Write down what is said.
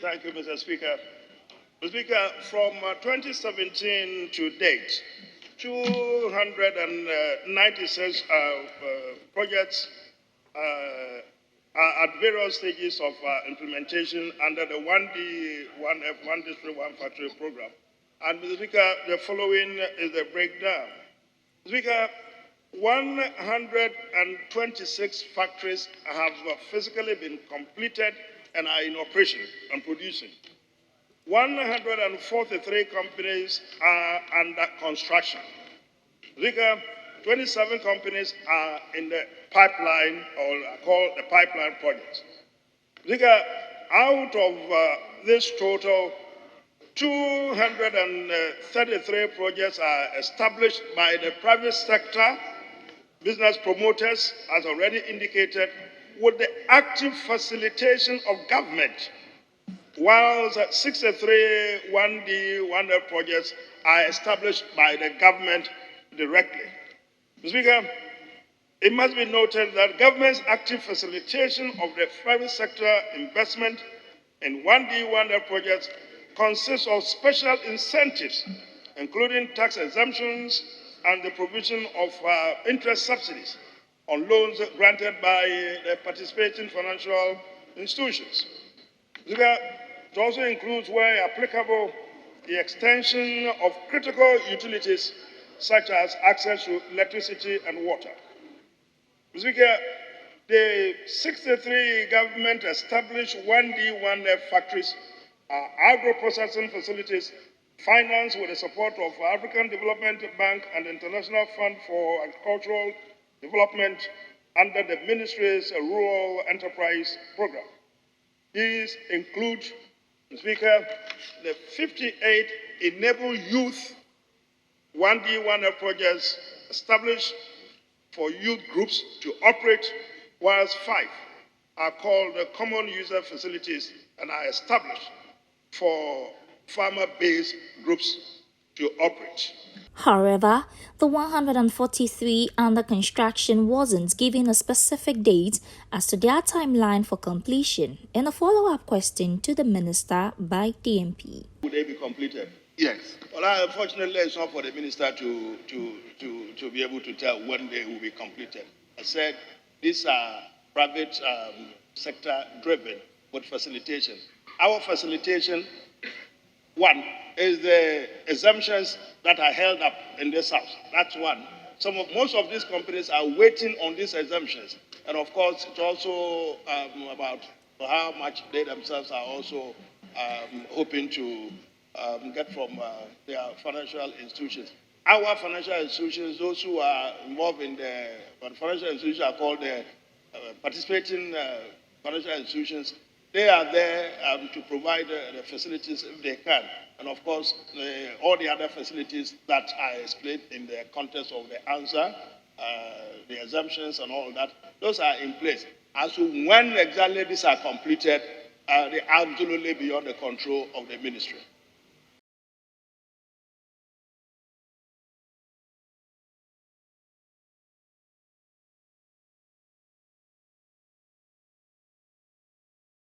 Thank you, Mr. Speaker. Mr. Speaker, from 2017 to date, 296 projects are at various stages of implementation under the 1D, 1F, 1 District, 1 Factory program. And, Mr. Speaker, the following is the breakdown. Mr. Speaker, 126 factories have physically been completed and are in operation and producing. 143 companies are under construction. Speaker, 27 companies are in the pipeline, or are called the pipeline projects. Speaker, out of this total, 233 projects are established by the private sector, business promoters, as already indicated, with the active facilitation of government, while 63 1D, 1F projects are established by the government directly. Mr. Speaker, it must be noted that government's active facilitation of the private sector investment in 1D, 1F projects consists of special incentives, including tax exemptions and the provision of interest subsidies on loans granted by the participating financial institutions. It also includes, where applicable, the extension of critical utilities such as access to electricity and water. Mr. Speaker, the 63 government-established 1D, 1F factories are agro-processing facilities financed with the support of African Development Bank and the International Fund for Agricultural Development under the Ministry's Rural Enterprise Program. These include, Mr. Speaker, the 58 Enable Youth 1D, 1F projects established for youth groups to operate, whilst 5 are called common user facilities and are established for farmer-based groups to operate. However, the 143 under construction wasn't given a specific date as to their timeline for completion, in a follow-up question to the minister by DMP. Would they be completed? Yes. Well, unfortunately, it's not for the minister to be able to tell when they will be completed. I said these are private sector driven with facilitation. Our facilitation, one, is the exemptions that are held up in this house. That's one. Most of these companies are waiting on these exemptions. And of course, it's also about how much they themselves are also hoping to get from their financial institutions. Our financial institutions, those who are involved in the financial institutions are called the participating financial institutions. They are there to provide the facilities if they can. And of course, all the other facilities that I explained in the context of the answer, the exemptions and all that, those are in place. As to when exactly these are completed, they are absolutely beyond the control of the ministry.